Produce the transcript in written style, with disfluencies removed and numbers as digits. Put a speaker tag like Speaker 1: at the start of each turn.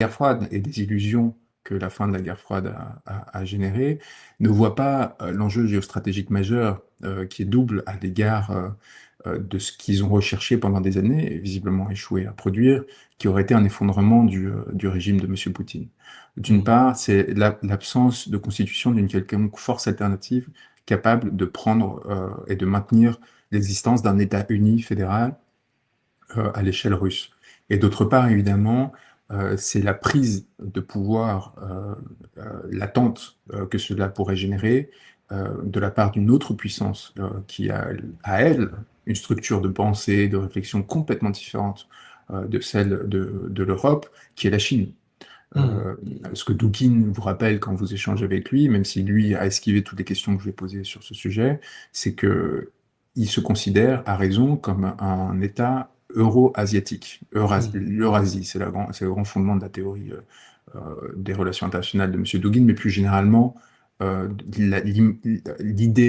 Speaker 1: guerre froide et des illusions que la fin de la guerre froide a générées, ne voit pas l'enjeu géostratégique majeur qui est double à l'égard de ce qu'ils ont recherché pendant des années et visiblement échoué à produire, qui aurait été un effondrement du régime de M. Poutine. D'une
Speaker 2: Mhm.
Speaker 1: part, c'est l'absence de constitution d'une quelconque force alternative capable de prendre et de maintenir l'existence d'un État uni fédéral à l'échelle russe. Et d'autre part, évidemment, c'est la prise de pouvoir latente que cela pourrait générer de la part d'une autre puissance qui a à elle une structure de pensée, de réflexion complètement différente de celle de l'Europe, qui est la Chine.
Speaker 2: Mhm.
Speaker 1: Euh, Ce que Dugin vous rappelle quand vous échangez avec lui, même si lui a esquivé toutes les questions que je vais poser sur ce sujet, c'est que il se considère, à raison, comme un État euro-asiatique.
Speaker 2: Mhm.
Speaker 1: L'Eurasie, c'est le grand fondement de la théorie des relations internationales de M. Dugin, mais plus généralement, l'idée